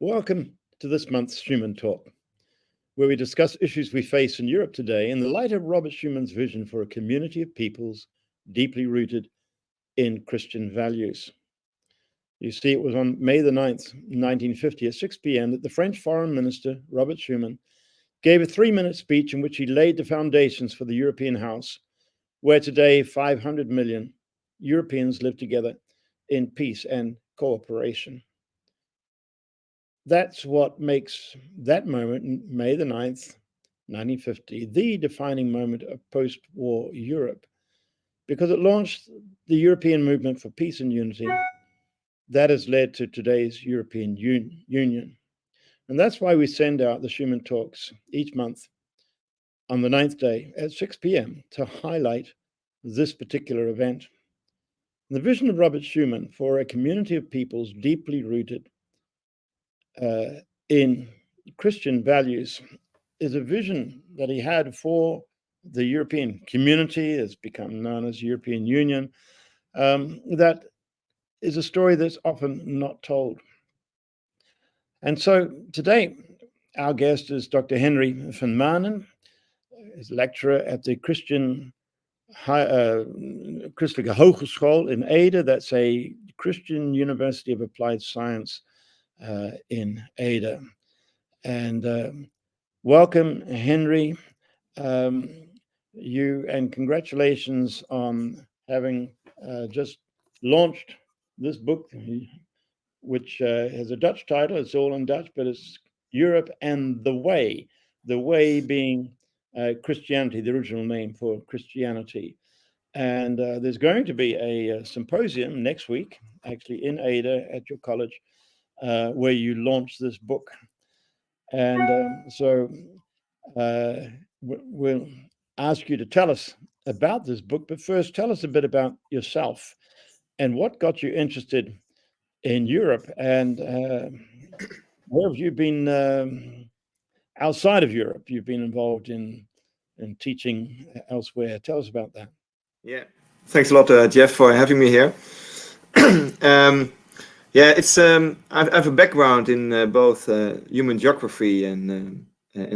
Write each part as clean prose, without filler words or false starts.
Welcome to this month's Schuman Talk, where we discuss issues we face in Europe today in the light of Robert Schuman's vision for a community of peoples deeply rooted in Christian values. You see, it was on May the 9th, 1950 at 6 p.m. that the French Foreign Minister, Robert Schuman, gave a 3-minute speech in which he laid the foundations for the European house, where today 500 million Europeans live together in peace and cooperation. That's what makes that moment, May the 9th, 1950, the defining moment of post-war Europe, because it launched the European movement for peace and unity that has led to today's European Union. And that's why we send out the Schuman Talks each month on the 9th day at 6 p.m. to highlight this particular event. The vision of Robert Schuman for a community of peoples deeply rooted in Christian values is a vision that he had for the European community, has become known as European Union, that is a story that's often not told. And so today, our guest is Dr. Hendrie van Maanen, is lecturer at the Christelijke Hogeschool in Ede. That's a Christian University of Applied Science in Ede. And welcome, Hendrie. You and congratulations on having just launched this book, which has a Dutch title. It's all in Dutch, but it's Europe and the Way. The Way being Christianity, the original name for Christianity. And there's going to be a symposium next week, actually in Ede at your college, where you launch this book. And so we'll ask you to tell us about this book, but first tell us a bit about yourself and what got you interested in Europe, and where have you been outside of Europe? You've been involved in teaching elsewhere. Tell us about that. Yeah, thanks a lot, Jeff, for having me here. It's I have a background in both human geography and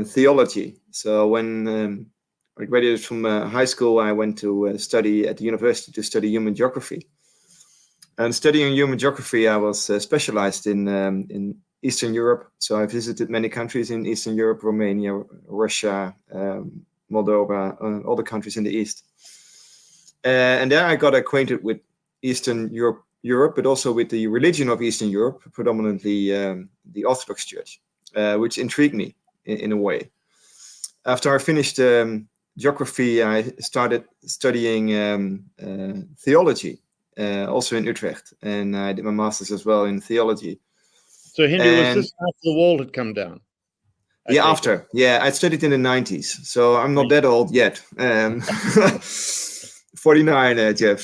theology. So when I graduated from high school, I went to study at the university to study human geography. And studying human geography, I was specialized in Eastern Europe. So I visited many countries in Eastern Europe: Romania, Russia, Moldova, all the countries in the East. And there I got acquainted with Eastern Europe, but also with the religion of Eastern Europe, predominantly the Orthodox Church, which intrigued me in a way. After I finished geography, I started studying theology, also in Utrecht, and I did my master's as well in theology. So, Hendrie, was this after the wall had come down? After. Yeah, I studied in the 90s, so I'm not that old yet. 49, Jeff.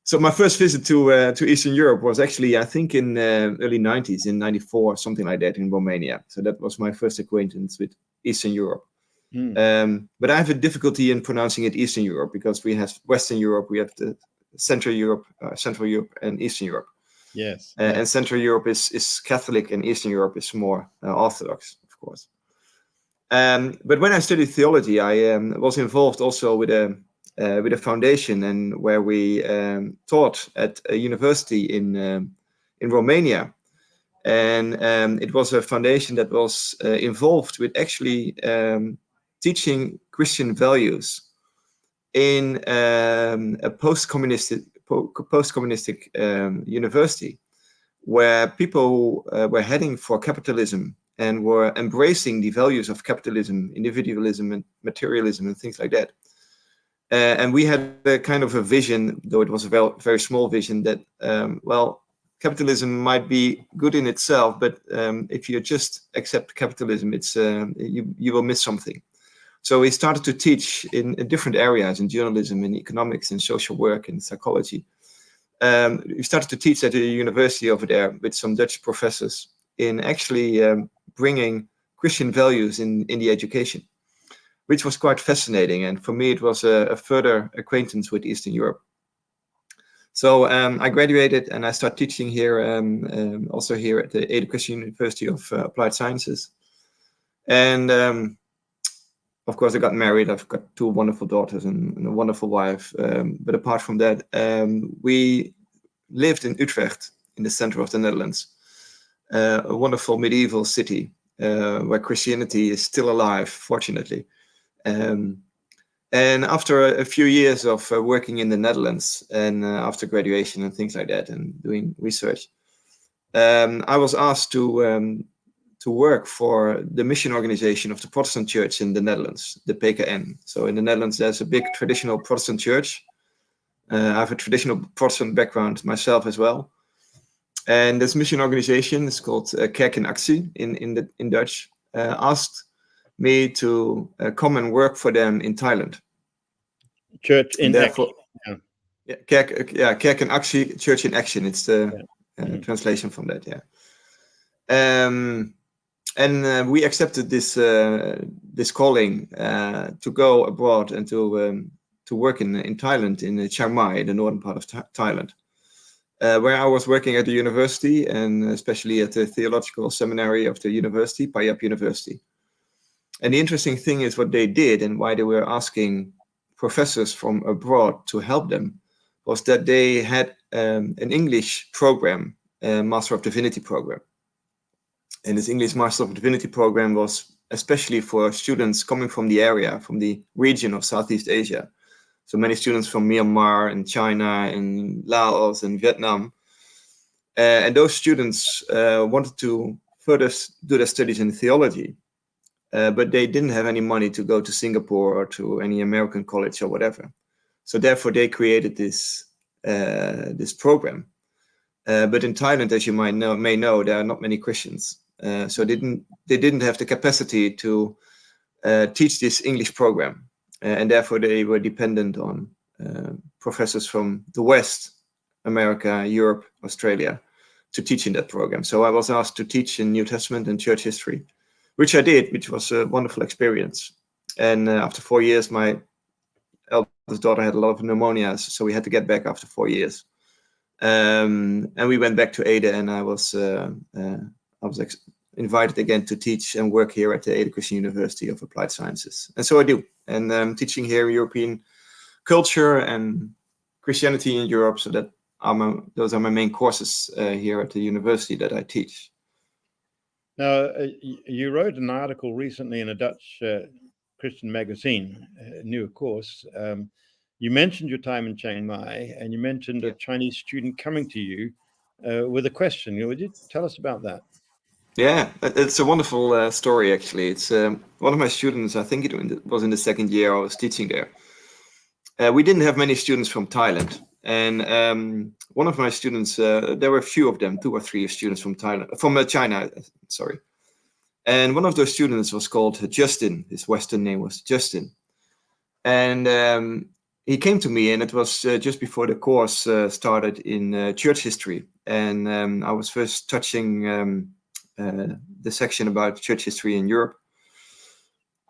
So my first visit to Eastern Europe was actually, I think, in early 90s, in 94, something like that, in Romania. So that was my first acquaintance with Eastern Europe. But I have a difficulty in pronouncing it Eastern Europe, because we have Western Europe, we have the Central Europe, and Eastern Europe. Yes. And Central Europe is Catholic, and Eastern Europe is more Orthodox, of course. But when I studied theology, I was involved also with a foundation, and where we taught at a university in Romania. And it was a foundation that was involved with actually teaching Christian values in a post-communistic university, where people were heading for capitalism and were embracing the values of capitalism, individualism, and materialism, and things like that. And we had a kind of a vision, though it was a very small vision, that capitalism might be good in itself, but if you just accept capitalism, it's you will miss something. So we started to teach in different areas, in journalism, in economics, in social work, in psychology. We started to teach at a university over there with some Dutch professors in actually bringing Christian values in the education, which was quite fascinating. And for me, it was a further acquaintance with Eastern Europe. So I graduated and I started teaching here, also here at the Education University of Applied Sciences. And of course, I got married. I've got 2 wonderful daughters and a wonderful wife. But apart from that, we lived in Utrecht, in the center of the Netherlands, a wonderful medieval city where Christianity is still alive, fortunately. And after a few years of working in the Netherlands and after graduation and things like that and doing research, I was asked to work for the mission organization of the Protestant Church in the Netherlands, the PKN. So in the Netherlands, there's a big traditional Protestant church. I have a traditional Protestant background myself as well. And this mission organization is called Kerk in Actie in Dutch, asked me to come and work for them in Thailand. Church in action. Yeah, Kerk in Actie, Church in Action. It's the translation from that. Yeah. And we accepted this calling to go abroad and to work in Thailand, in Chiang Mai, the northern part of Thailand, where I was working at the university and especially at the theological seminary of the university, Payap University. And the interesting thing is what they did and why they were asking professors from abroad to help them was that they had an English program, a Master of Divinity program. And this English Master of Divinity program was especially for students coming from the area, from the region of Southeast Asia. So many students from Myanmar and China and Laos and Vietnam. And those students wanted to further do their studies in theology. But they didn't have any money to go to Singapore or to any American college or whatever. So therefore they created this program. But in Thailand, as you may know, there are not many Christians. So they didn't have the capacity to teach this English program. And therefore they were dependent on professors from the West, America, Europe, Australia, to teach in that program. So I was asked to teach in New Testament and church history, which I did, which was a wonderful experience. And after 4 years, my eldest daughter had a lot of pneumonia, so we had to get back after 4 years. And we went back to Ede, and I was invited again to teach and work here at the Ede Christian University of Applied Sciences. And so I do. And I'm teaching here European culture and Christianity in Europe. So those are my main courses here at the university that I teach. Now, you wrote an article recently in a Dutch Christian magazine, new of course. You mentioned your time in Chiang Mai, and you mentioned a Chinese student coming to you with a question. Would you tell us about that? Yeah, it's a wonderful story, actually. It's one of my students, I think it was in the second year I was teaching there. We didn't have many students from Thailand. And one of my students, there were a few of them, 2 or 3 students from China, sorry. And one of those students was called Justin. His Western name was Justin. And he came to me, and it was just before the course started in church history. And I was first touching the section about church history in Europe.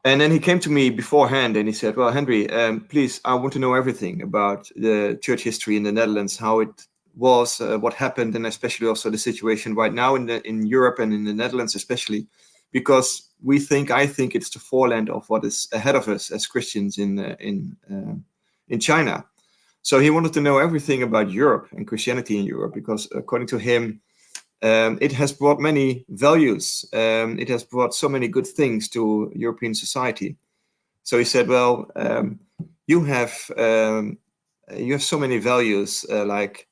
And then he came to me beforehand and he said, well, Hendrie, please, I want to know everything about the church history in the Netherlands, how it was, what happened, and especially also the situation right now in Europe and in the Netherlands especially, because I think it's the foreland of what is ahead of us as Christians in China. So he wanted to know everything about Europe and Christianity in Europe, because according to him, it has brought many values. It has brought so many good things to European society. So he said, well, you have so many values like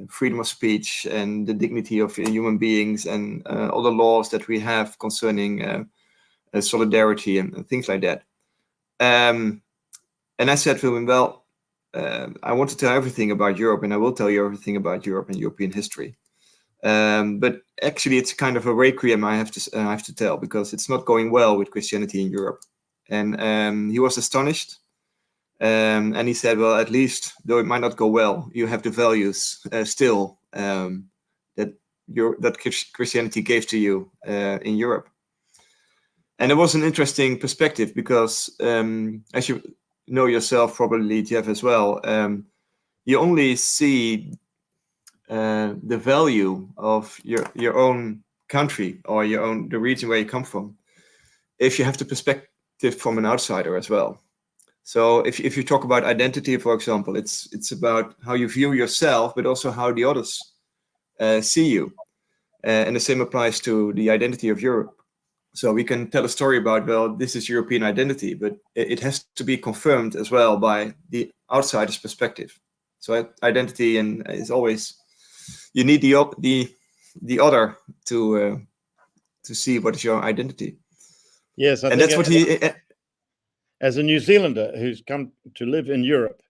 freedom of speech and the dignity of human beings and all the laws that we have concerning solidarity and things like that. And I said to him, well, I want to tell everything about Europe, and I will tell you everything about Europe and European history. But actually, it's kind of a requiem I have to tell, because it's not going well with Christianity in Europe. And he was astonished. And he said, well, at least, though it might not go well, you have the values still that Christianity gave to you in Europe. And it was an interesting perspective, because as you know yourself, probably, Jeff, as well, you only see the value of your own country or the region where you come from if you have the perspective from an outsider as well. So if you talk about identity, for example, it's about how you view yourself, but also how the others see you. And the same applies to the identity of Europe. So we can tell a story about, well, this is European identity, but it has to be confirmed as well by the outsider's perspective. So identity is always, you need the other to see what is your identity. Yes, I and think that's what he. as a New Zealander who's come to live in Europe,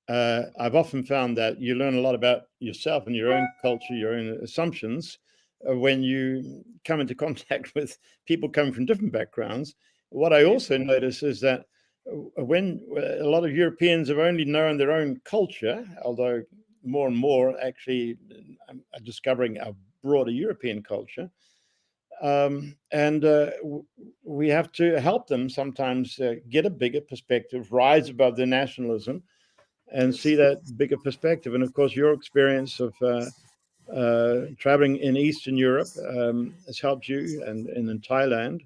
I've often found that you learn a lot about yourself and your own culture, your own assumptions, when you come into contact with people coming from different backgrounds. What I also notice is that when a lot of Europeans have only known their own culture, although more and more actually are discovering a broader European culture, and we have to help them sometimes get a bigger perspective, rise above their nationalism, and see that bigger perspective. And of course, your experience of traveling in Eastern Europe has helped you, and in Thailand.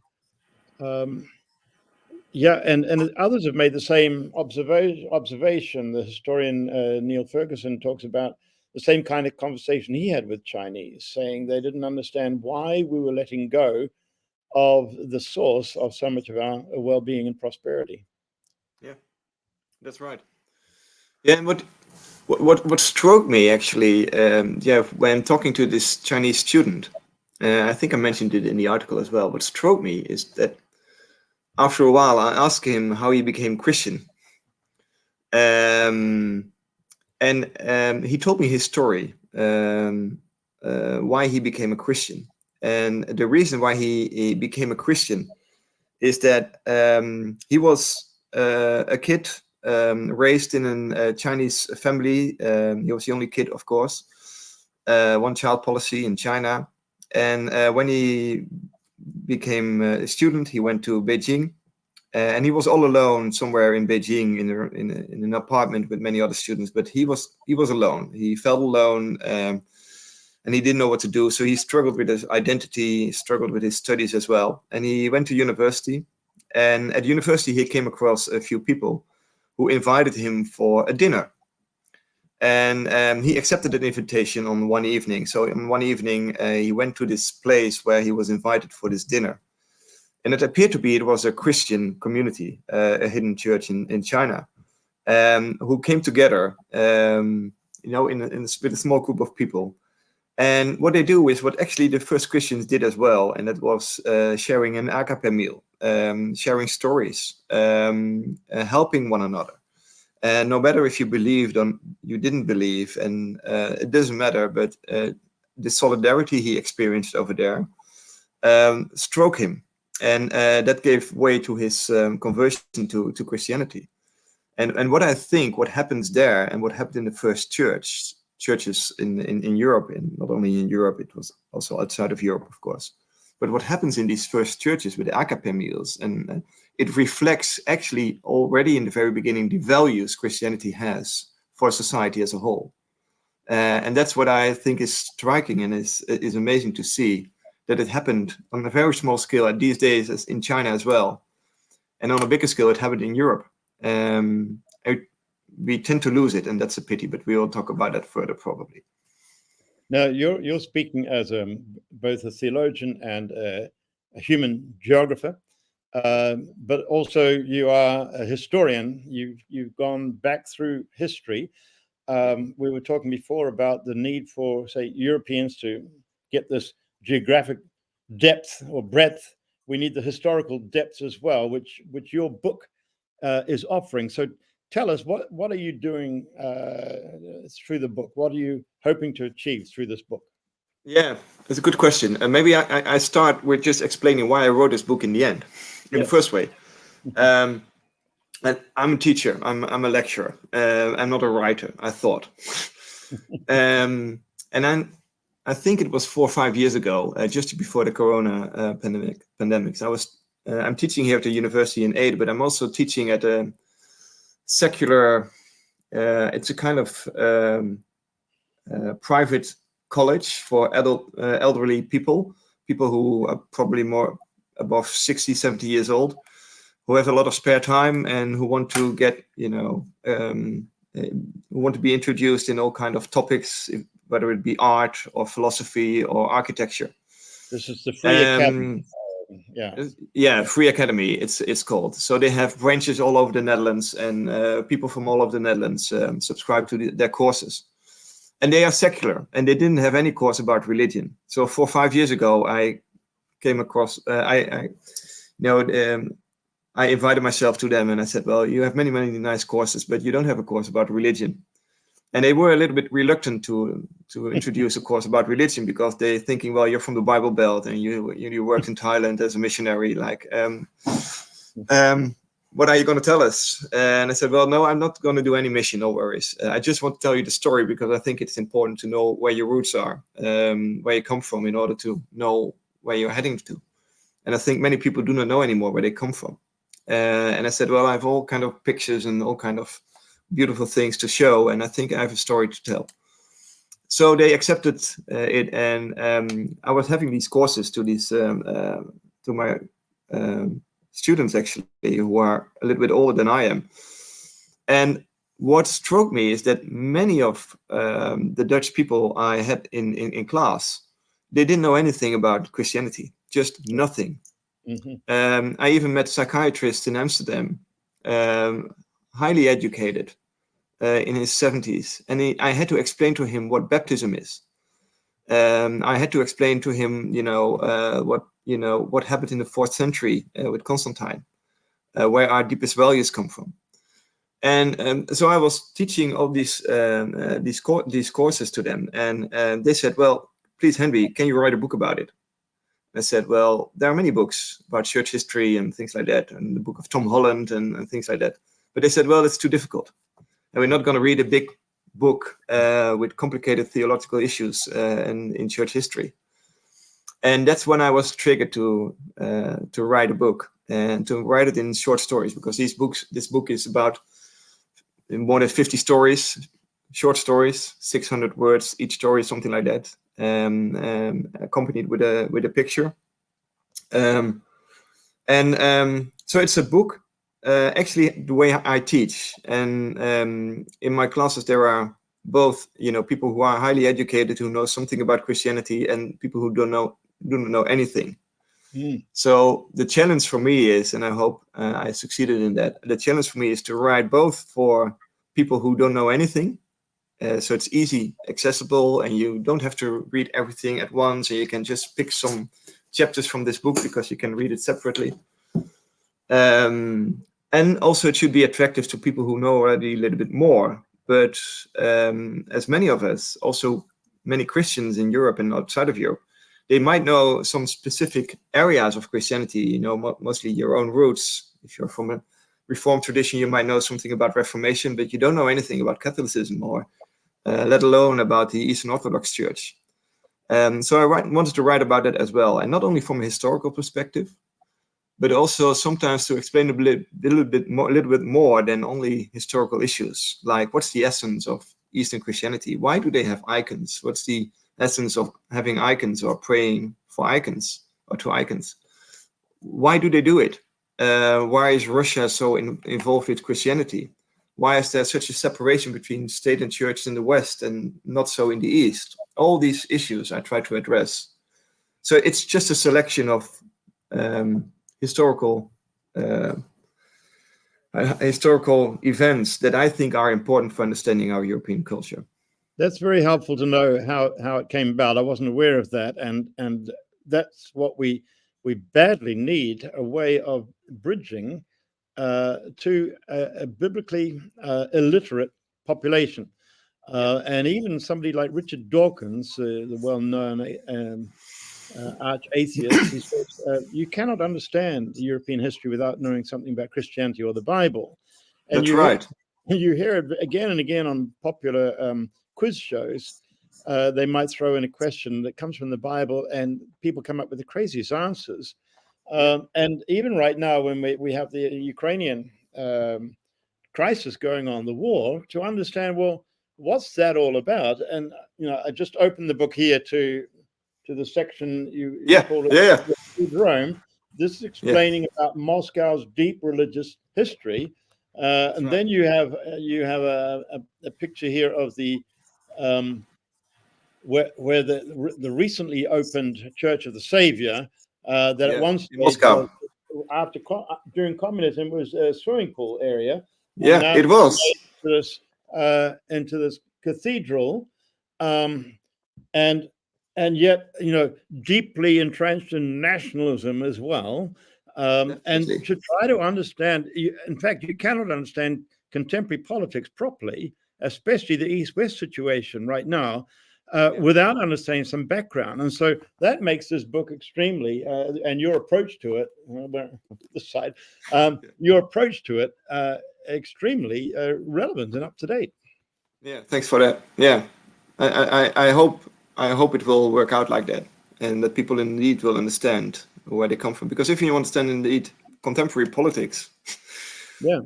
Yeah, and others have made the same observation. The historian Neil Ferguson talks about the same kind of conversation he had with Chinese, saying they didn't understand why we were letting go of the source of so much of our well-being and prosperity. Yeah, that's right. Yeah, and what struck me actually, when talking to this Chinese student, I think I mentioned it in the article as well. What struck me is that after a while, I asked him how he became Christian, and he told me his story, why he became a Christian, and the reason why he became a Christian is that he was a kid raised in a Chinese family. He was the only kid, of course, one-child policy in China. And when he became a student, he went to Beijing, and he was all alone somewhere in Beijing in an apartment with many other students. But he was alone. He felt alone, and he didn't know what to do. So he struggled with his identity, struggled with his studies as well. And he went to university. And at university, he came across a few people who invited him for a dinner. And he accepted an invitation on one evening. So on one evening, he went to this place where he was invited for this dinner. And it appeared to be it was a Christian community, a hidden church in China, who came together, with a small group of people. And what they do is what actually the first Christians did as well, and that was sharing an agape meal, sharing stories, helping one another. And no matter if you believed or you didn't believe, and it doesn't matter, but the solidarity he experienced over there struck him. And that gave way to his conversion to Christianity. And what I think, what happens there, and what happened in the first churches in Europe, and not only in Europe, it was also outside of Europe, of course. But what happens in these first churches with the agape meals, and it reflects actually already in the very beginning the values Christianity has for society as a whole. And that's what I think is striking and is amazing to see, that it happened on a very small scale at these days as in China as well. And on a bigger scale, it happened in Europe. We tend to lose it, and that's a pity, but we will talk about that further probably. Now, you're speaking as both a theologian and a human geographer, but also you are a historian. You've gone back through history. We were talking before about the need for, say, Europeans to get this geographic depth or breadth. We need the historical depth as well, which your book is offering. So tell us, what are you doing through the book? What are you hoping to achieve through this book? Yeah, that's a good question. Maybe I start with just explaining why I wrote this book in the end, in the first way. And I'm a teacher. I'm a lecturer. I'm not a writer, I thought. And I think it was 4 or 5 years ago, just before the Corona pandemic. So I'm teaching here at the university in Ede, but I'm also teaching at a secular It's a kind of private college for elderly people who are probably more above 60, 70 years old, who have a lot of spare time and who want to get, who want to be introduced in all kind of topics, whether it be art or philosophy or architecture. This is the Vrije Academie. Yeah, Vrije Academie, it's called. So they have branches all over the Netherlands, and people from all over the Netherlands subscribe to their courses. And they are secular, and they didn't have any course about religion. So 4 or 5 years ago, I came across, I invited myself to them, and I said, well, you have many, many nice courses, but you don't have a course about religion. And they were a little bit reluctant to introduce a course about religion, because they're thinking, well, you're from the Bible Belt and you worked in Thailand as a missionary. Like, what are you going to tell us? And I said, well, no, I'm not going to do any mission. No worries. I just want to tell you the story, because I think it's important to know where your roots are, where you come from, in order to know where you're heading to. And I think many people do not know anymore where they come from. And I said, well, I have all kind of pictures and all kind of beautiful things to show, and I think I have a story to tell. So they accepted it, and I was having these courses to my students, actually, who are a little bit older than I am. And what struck me is that many of the Dutch people I had in class, they didn't know anything about Christianity, just nothing. Mm-hmm. I even met psychiatrists in Amsterdam, highly educated, in his 70s, and I had to explain to him what baptism is. I had to explain to him, what happened in the 4th century with Constantine, where our deepest values come from. And so I was teaching all these courses to them, and they said, well, please, Henry, can you write a book about it? I said, well, there are many books about church history and things like that, and the book of Tom Holland and things like that. But they said, well, it's too difficult, and we're not going to read a big book with complicated theological issues in church history. And that's when I was triggered to write a book, and to write it in short stories, because this book is about more than 50 stories, short stories, 600 words each story, something like that, accompanied with a picture. So it's a book. Actually, the way I teach, and in my classes there are both, people who are highly educated, who know something about Christianity, and people who do not know anything. So the challenge for me is, and I hope I succeeded in that, the challenge for me is to write both for people who don't know anything, so it's easy, accessible, and you don't have to read everything at once, and you can just pick some chapters from this book because you can read it separately. And also it should be attractive to people who know already a little bit more. But as many of us, also many Christians in Europe and outside of Europe, they might know some specific areas of Christianity, mostly your own roots. If you're from a Reformed tradition, you might know something about Reformation, but you don't know anything about Catholicism, or let alone about the Eastern Orthodox Church. So I wanted to write about that as well, and not only from a historical perspective, but also sometimes to explain a little bit more than only historical issues. Like, what's the essence of Eastern Christianity? Why do they have icons? What's the essence of having icons, or praying for icons, or to icons? Why do they do it? Why is Russia so involved with Christianity? Why is there such a separation between state and church in the West and not so in the East? All these issues I try to address. So it's just a selection of historical events that I think are important for understanding our European culture. That's very helpful to know how it came about. I wasn't aware of that, and that's what we badly need, a way of bridging to a biblically illiterate population. And even somebody like Richard Dawkins, the well-known arch-atheist, he says, you cannot understand European history without knowing something about Christianity or the Bible. And that's right. You hear it again and again on popular quiz shows. They might throw in a question that comes from the Bible, and people come up with the craziest answers. And even right now, when we have the Ukrainian crisis going on, the war, to understand, well, what's that all about? And I just opened the book here to the section you call it Rome. This is explaining about Moscow's deep religious history, and then you have a picture here of the where the recently opened Church of the Savior that at one stage Moscow. During communism was a swimming pool area. Now it was into this cathedral, and yet deeply entrenched in nationalism as well. And to try to understand, in fact, you cannot understand contemporary politics properly, especially the East-West situation right now, without understanding some background. And so that makes this book extremely, and your approach to it, this side, your approach to it, extremely relevant and up to date. Yeah, thanks for that. Yeah, I hope it will work out like that, and that people indeed will understand where they come from. Because if you understand indeed contemporary politics,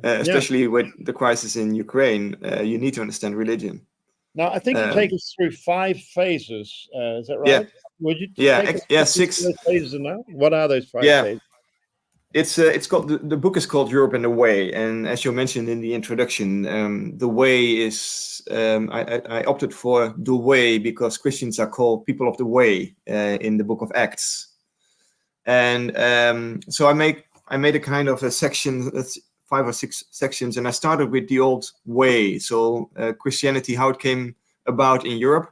especially with the crisis in Ukraine, you need to understand religion. Now, I think you take us through 5 phases. Is that right? Yeah. Would you take us 6 those phases now? What are those 5 phases? It's called the book is called Europe and the Way, and as you mentioned in the introduction, the way is I opted for the way because Christians are called people of the way in the book of Acts, and so I made a kind of a section, 5 or 6 sections, and I started with the old way, so Christianity, how it came about in Europe,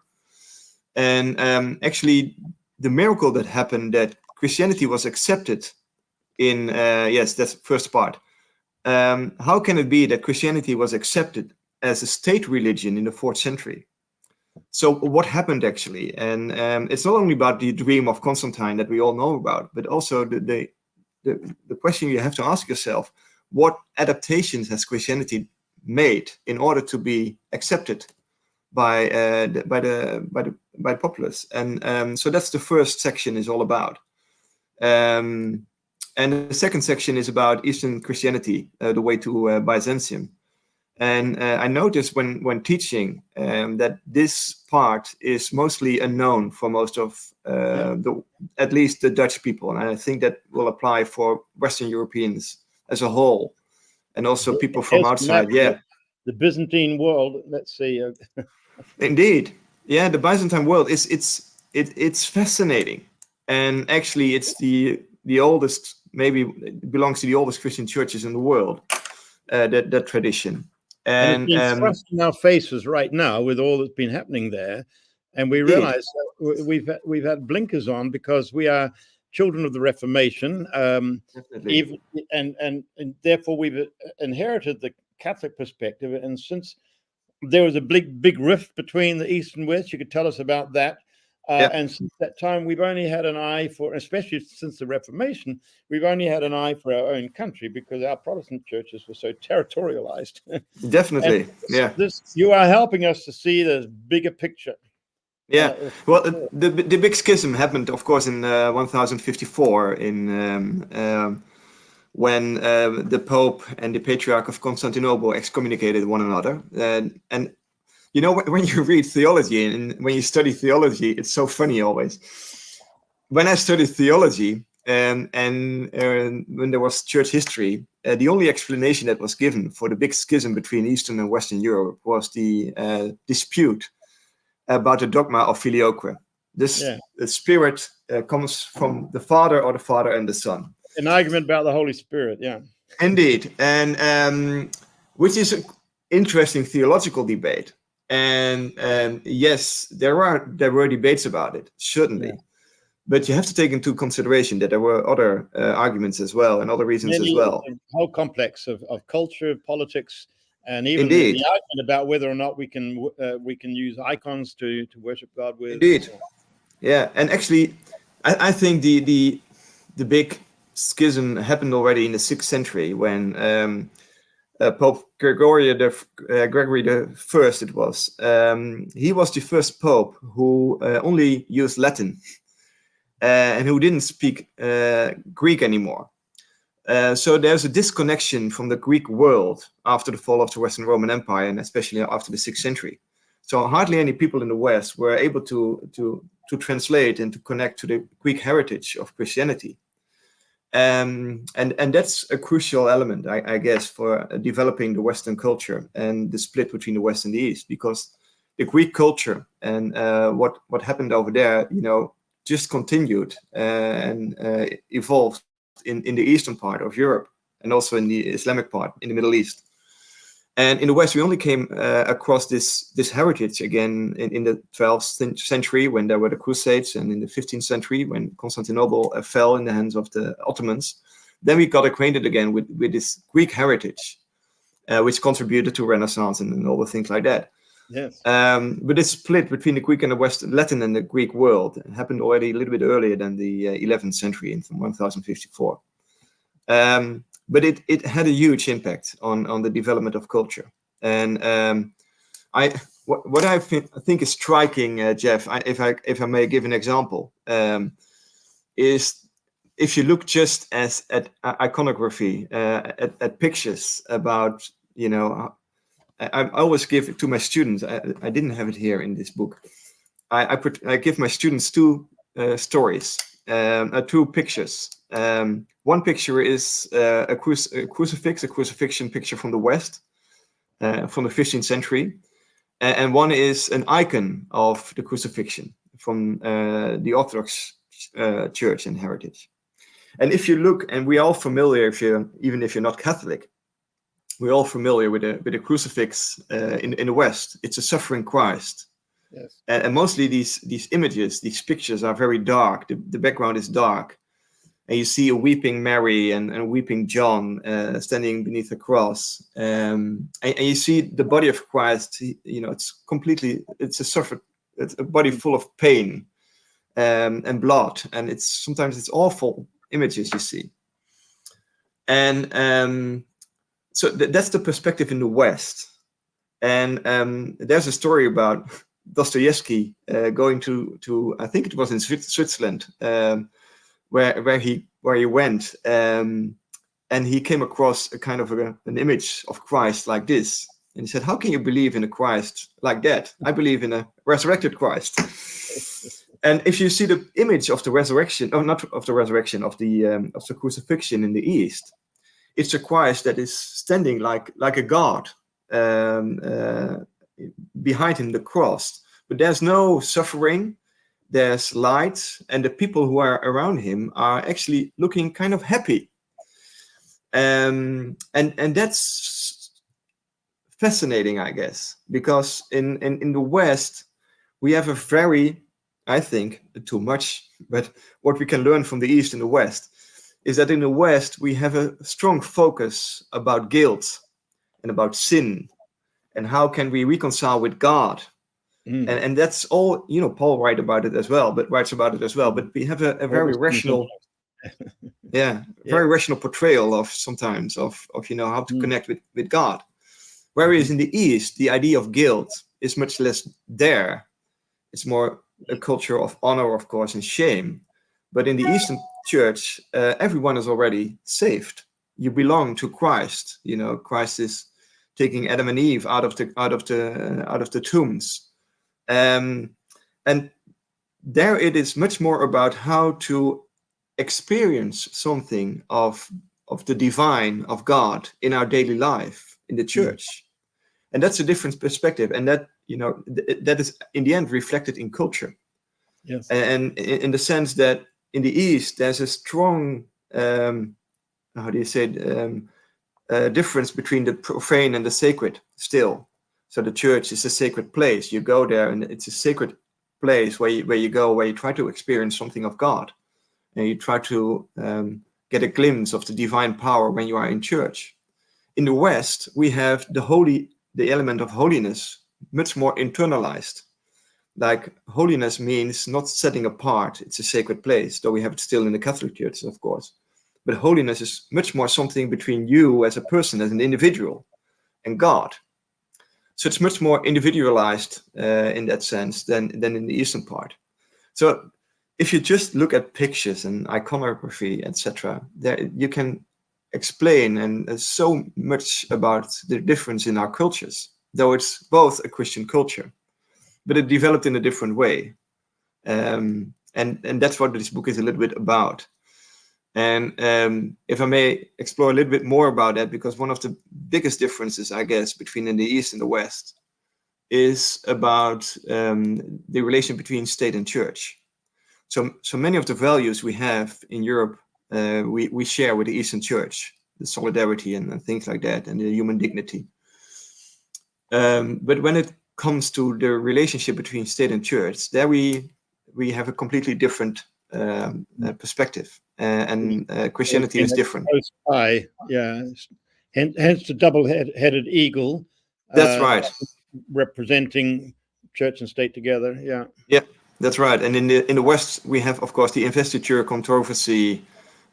and actually the miracle that happened, that Christianity was accepted in that's the first part. How can it be that Christianity was accepted as a state religion in the 4th century? So what happened actually? And it's not only about the dream of Constantine that we all know about, but also the question you have to ask yourself: what adaptations has Christianity made in order to be accepted by the populace? And so that's the first section is all about. And the second section is about Eastern Christianity, the way to Byzantium. And I noticed when teaching that this part is mostly unknown for most of at least the Dutch people. And I think that will apply for Western Europeans as a whole, and also people from outside. The Byzantine world. Let's see. Indeed, the Byzantine world it's fascinating, and actually it's the oldest. Maybe it belongs to the oldest Christian churches in the world. That tradition. And it's been thrust in our faces right now with all that's been happening there, and we realize that we've had blinkers on because we are children of the Reformation, and therefore we've inherited the Catholic perspective. And since there was a big rift between the East and West, you could tell us about that. And since that time, we've only had an eye for, especially since the Reformation, we've only had an eye for our own country because our Protestant churches were so territorialized. Definitely, you are helping us to see the bigger picture. Well, the big schism happened, of course, in 1054 when the Pope and the Patriarch of Constantinople excommunicated one another, and you know, when you read theology and when you study theology, it's so funny always. When I studied theology and when there was church history, the only explanation that was given for the big schism between Eastern and Western Europe was the dispute about the dogma of filioque. The Spirit comes from the Father, or the Father and the Son. An argument about the Holy Spirit, Indeed, and which is an interesting theological debate. And yes, there were debates about it, certainly, but you have to take into consideration that there were other arguments as well, and other reasons as well. The whole complex of culture, politics, and even the argument about whether or not we can use icons to worship God with. Indeed, and actually, I think the big schism happened already in the 6th century when. Pope Gregory the First, it was. He was the first pope who only used Latin and who didn't speak Greek anymore. So there's a disconnection from the Greek world after the fall of the Western Roman Empire, and especially after the 6th century. So hardly any people in the West were able to translate and to connect to the Greek heritage of Christianity. And that's a crucial element, I guess, for developing the Western culture and the split between the West and the East, because the Greek culture and what happened over there, just continued and evolved in the eastern part of Europe, and also in the Islamic part, in the Middle East. And in the West, we only came across this heritage again in the 12th century, when there were the Crusades, and in the 15th century, when Constantinople fell in the hands of the Ottomans. Then we got acquainted again with this Greek heritage, which contributed to Renaissance and all the things like that. Yes. But this split between the Greek and the West, Latin and the Greek world, happened already a little bit earlier than the 11th century, in 1054. But it had a huge impact on the development of culture. And what I think is striking, Jeff, if I may give an example, is if you look just at iconography, at pictures about, I always give it to my students. I didn't have it here in this book. I give my students two stories, two pictures. One picture is a crucifixion picture from the West, from the 15th century. And one is an icon of the crucifixion from the Orthodox Church and heritage. And if you look, and we're all familiar, even if you're not Catholic, we're all familiar with the crucifix in the West. It's a suffering Christ. Yes. And mostly these images, these pictures are very dark. The background is dark. And you see a weeping Mary and a weeping John standing beneath a cross. And you see the body of Christ, it's a body full of pain and blood. And sometimes it's awful images you see. And so that's the perspective in the West. And there's a story about Dostoevsky going to I think it was in Switzerland, where he went, and he came across a kind of an image of Christ like this, and he said, "How can you believe in a Christ like that? I believe in a resurrected Christ." And if you see the image of the resurrection, not of the resurrection, of the crucifixion in the East, it's a Christ that is standing like a god, behind him the cross, but there's no suffering. There's light, and the people who are around him are actually looking kind of happy. And that's fascinating, I guess, because in the West, we have a very, I think, too much, but what we can learn from the East and the West is that in the West, we have a strong focus about guilt and about sin, and how can we reconcile with God. And that's all, Paul writes about it as well, but we have a very rational, very rational portrayal of sometimes of how to connect with God. Whereas in the East, the idea of guilt is much less there. It's more a culture of honor, of course, and shame. But in the Eastern Church, everyone is already saved. You belong to Christ. Christ is taking Adam and Eve out of the tombs. And there it is much more about how to experience something of the divine, of God in our daily life in the church. And that's a different perspective, and that that is in the end reflected in culture. Yes. And in the sense that in the East there's a strong difference between the profane and the sacred still. So the church is a sacred place. You go there, and it's a sacred place where you try to experience something of God, and you try to get a glimpse of the divine power when you are in church. In the West, we have the element of holiness much more internalized. Like, holiness means not setting apart. It's a sacred place, though we have it still in the Catholic Church, of course. But holiness is much more something between you as a person, as an individual, and God. So it's much more individualized in that sense than in the Eastern part. So if you just look at pictures and iconography, etc., there you can explain and so much about the difference in our cultures, though it's both a Christian culture, but it developed in a different way. And that's what this book is a little bit about. And if I may explore a little bit more about that, because one of the biggest differences, I guess, between in the East and the West is about the relation between state and church. So many of the values we have in Europe, we share with the Eastern Church, the solidarity and things like that, and the human dignity. But when it comes to the relationship between state and church, there we have a completely different perspective, and Christianity is different. Yeah, hence the double-headed eagle. That's right. Representing church and state together. Yeah. Yeah, that's right. And in the West, we have, of course, the investiture controversy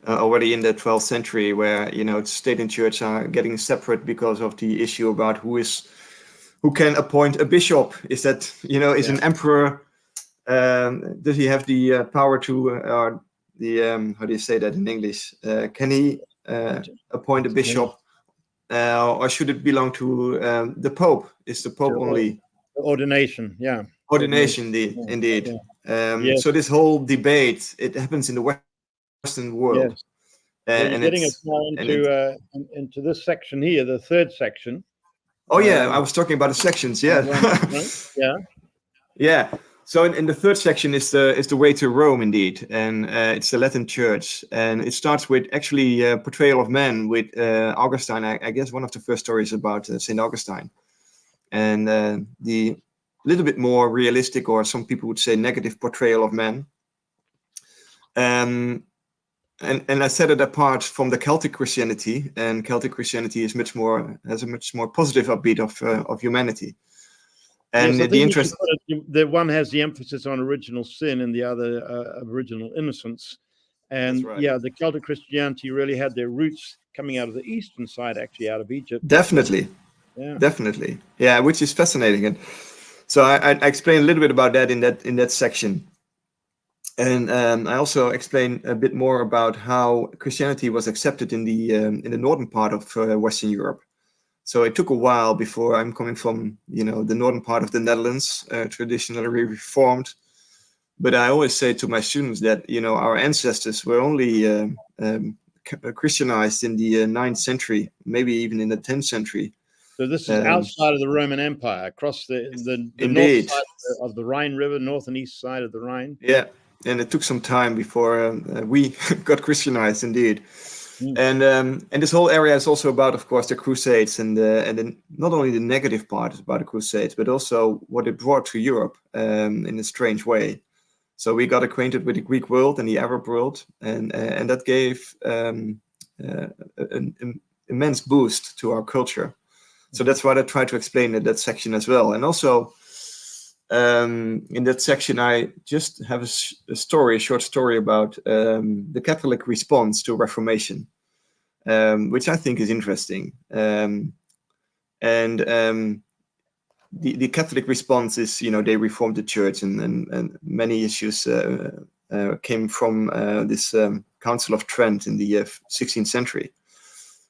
already in the 12th century, where state and church are getting separate because of the issue about who can appoint a bishop. Is that is an emperor? Does he have the power to, or the how do you say that in English? Can he appoint a bishop, or should it belong to the Pope? Is the Pope only ordination? Yeah, ordination, indeed. Yeah. So this whole debate, it happens in the Western world. Yes. And you're getting us now into this section here, the third section. Oh yeah, I was talking about the sections. Yeah. Yeah. Yeah. So in the third section is the way to Rome, indeed, and it's the Latin Church, and it starts with actually portrayal of man with Augustine. I guess one of the first stories about Saint Augustine, and the little bit more realistic, or some people would say negative, portrayal of man. And I set it apart from the Celtic Christianity, and Celtic Christianity has a much more positive upbeat of humanity. And yes, the interest, the one has the emphasis on original sin, and the other original innocence. And right. Yeah, the Celtic Christianity really had their roots coming out of the eastern side, actually out of Egypt. Definitely, yeah, which is fascinating. And so I explain a little bit about that in that section. And I also explain a bit more about how Christianity was accepted in the northern part of Western Europe. So it took a while before, I'm coming from the northern part of the Netherlands, traditionally reformed. But I always say to my students that our ancestors were only Christianized in the 9th century, maybe even in the 10th century. So this is outside of the Roman Empire, across the north side of the Rhine River, north and east side of the Rhine. Yeah, and it took some time before we got Christianized, indeed. And this whole area is also about, of course, the Crusades and not only the negative part about the Crusades, but also what it brought to Europe in a strange way. So we got acquainted with the Greek world and the Arab world, and that gave an immense boost to our culture. So that's what I try to explain in that section as well. And also in that section, I just have a short story about the Catholic response to Reformation, which I think is interesting. The Catholic response is, they reformed the church, and many issues came from this Council of Trent in the 16th century.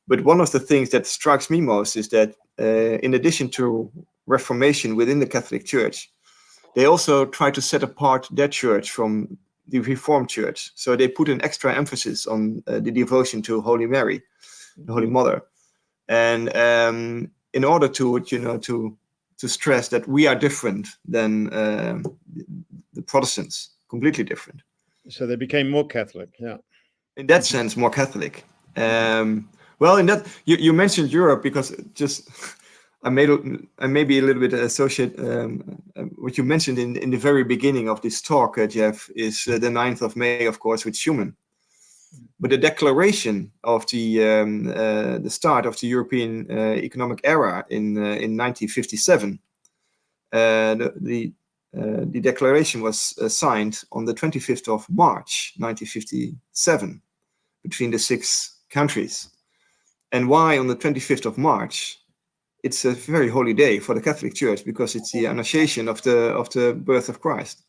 But one of the things that strikes me most is that in addition to Reformation within the Catholic Church, they also try to set apart their church from the Reformed Church. So they put an extra emphasis on the devotion to Holy Mary, the Holy Mother, and in order to stress that we are different than the Protestants, completely different. So they became more Catholic, yeah. In that sense, more Catholic. Well, in that you mentioned Europe, because just I may be a little bit associate. What you mentioned in the very beginning of this talk, Jeff, is the 9th of May, of course, with Schuman. But the declaration of the start of the European economic era in 1957, the declaration was signed on the 25th of March 1957 between the 6 countries. And why on the 25th of March? It's a very holy day for the Catholic Church, because it's the annunciation of the birth of Christ.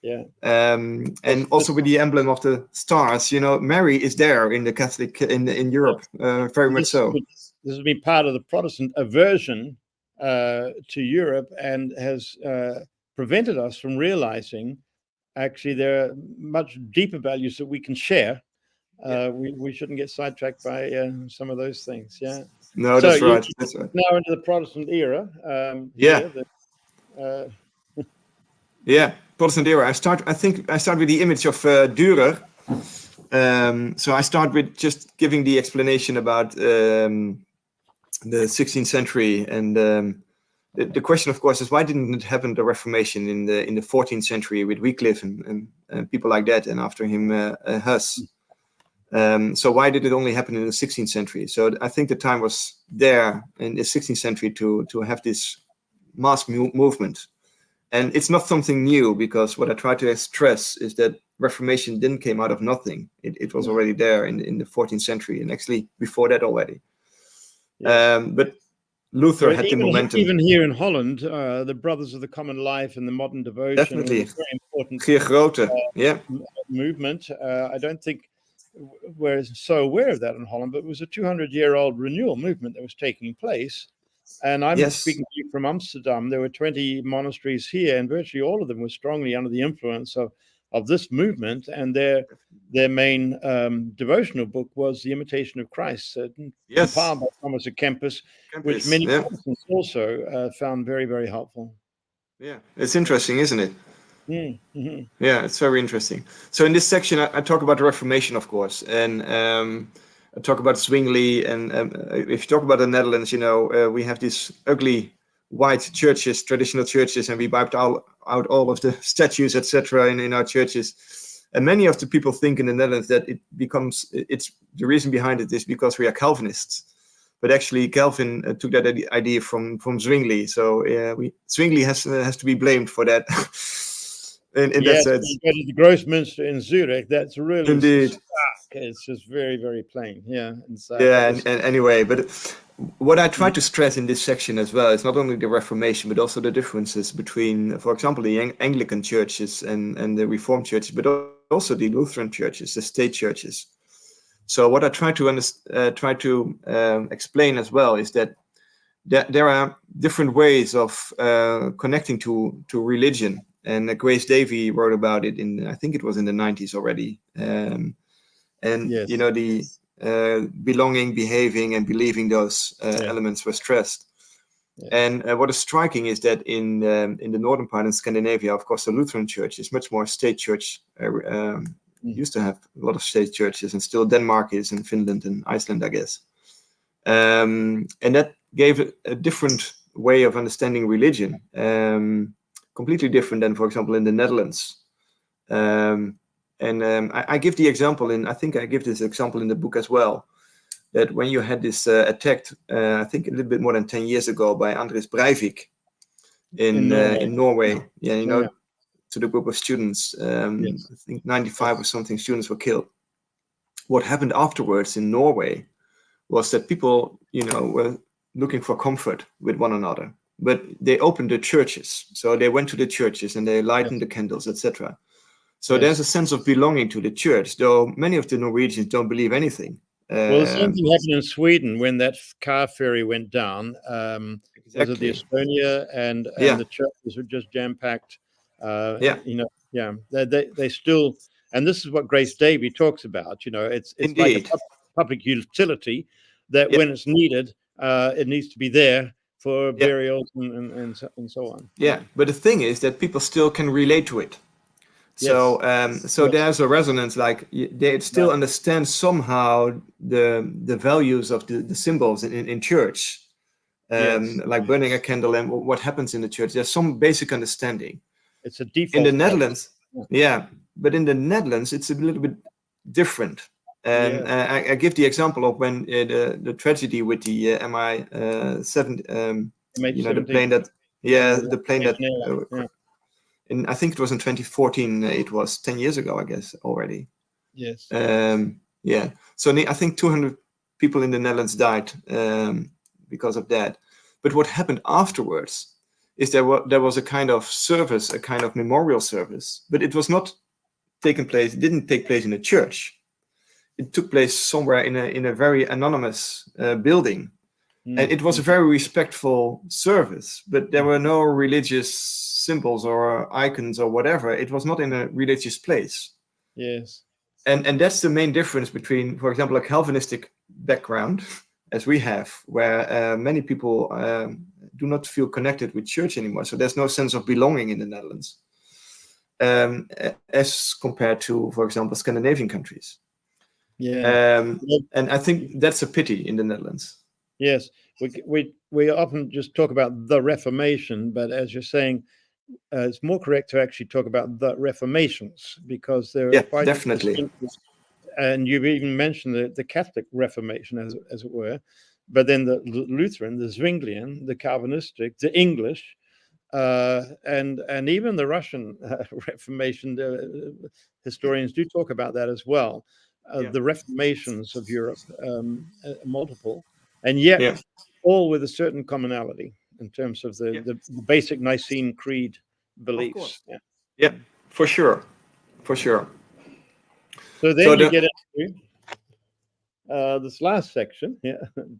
Yeah. And also with the emblem of the stars, Mary is there in the Catholic in Europe, very much so. This has been part of the Protestant aversion to Europe, and has prevented us from realizing actually there are much deeper values that we can share. We shouldn't get sidetracked by some of those things. Yeah. No, So that's right. That's right. Now into the Protestant era. Protestant era. I think I start with the image of Dürer. So I start with just giving the explanation about the 16th century, and the question, of course, is why didn't it happen, the Reformation, in the 14th century with Wycliffe and people like that, and after him Huss. So why did it only happen in the 16th century? So I think the time was there in the 16th century to have this mass movement. And it's not something new, because what I try to stress is that Reformation didn't come out of nothing. It was already there in the 14th century, and actually before that already. Yes. But Luther had the momentum. Even here in Holland, the Brothers of the Common Life and the Modern Devotion, definitely, was a very important geographer, movement. I don't think we're so aware of that in Holland, but it was a 200-year-old renewal movement that was taking place. And I'm speaking to you from Amsterdam. There were 20 monasteries here, and virtually all of them were strongly under the influence of this movement. And their main devotional book was The Imitation of Christ, compiled by Thomas à Kempis, which many Protestants also found very, very helpful. Yeah, it's interesting, isn't it? Mm-hmm. Yeah, it's very interesting. So in this section, I talk about the Reformation, of course, and I talk about Zwingli, and if you talk about the Netherlands, we have these ugly white churches, traditional churches, and we wiped out all of the statues, etc., in our churches. And many of the people think in the Netherlands that it's the reason behind it is because we are Calvinists. But actually, Calvin took that idea from Zwingli. So Zwingli has to be blamed for that. in that sense. You go to the Grossmünster in Zurich, that's really indeed stark. It's just very, very plain. Yeah. And anyway, but what I try to stress in this section as well is not only the Reformation, but also the differences between, for example, the Anglican churches and the Reformed churches, but also the Lutheran churches, the state churches. So what I try to explain as well is that there are different ways of connecting to religion. And Grace Davy wrote about it I think it was in the 90s already. The belonging, behaving, and believing, those elements were stressed. Yeah. And what is striking is that in the northern part in Scandinavia, of course, the Lutheran Church is much more state church. Used to have a lot of state churches, and still Denmark is, and Finland and Iceland, I guess. And that gave a different way of understanding religion, completely different than, for example, in the Netherlands. I give the example I think I give this example in the book as well, that when you had this attack, I think a little bit more than 10 years ago, by Anders Breivik in Norway. To the group of students. I think 95 or something students were killed. What happened afterwards in Norway was that people, were looking for comfort with one another, but they opened the churches. So they went to the churches and they lightened the candles, etc. So there's a sense of belonging to the church, though many of the Norwegians don't believe anything. Well, the same thing happened in Sweden when that car ferry went down. Was it the Estonia, and the churches were just jam-packed. They still, and this is what Grace Davy talks about. It's like a public utility that when it's needed, it needs to be there for burials and so on. Yeah, but the thing is that people still can relate to it. So there's a resonance, like they still understand somehow the values of the symbols in church, like burning a candle and what happens in the church. There's some basic understanding. It's a default. In the Netherlands, but in the Netherlands, it's a little bit different. And I give the example of when the tragedy with the MI7, the plane that, and I think it was in 2014. It was 10 years ago, I guess, already. Yes. So I think 200 people in the Netherlands died because of that. But what happened afterwards is there was a kind of service, a kind of memorial service, but it was not taken place. It didn't take place in a church. It took place somewhere in a very anonymous building, and it was a very respectful service. But there were no religious symbols or icons or whatever. It was not in a religious place. Yes. And that's the main difference between, for example, a Calvinistic background, as we have, where many people do not feel connected with church anymore. So there's no sense of belonging in the Netherlands, as compared to, for example, Scandinavian countries. Yeah. And I think that's a pity in the Netherlands. Yes. We often just talk about the Reformation, but as you're saying, it's more correct to actually talk about the Reformations, because there are quite definitely. And you've even mentioned the Catholic Reformation, as it were, but then the Lutheran, the Zwinglian, the Calvinistic, the English, and even the Russian Reformation. Historians do talk about that as well. The Reformations of Europe, multiple, and yet all with a certain commonality in terms of the basic Nicene Creed beliefs. Yeah, for sure. So then you get into this last section.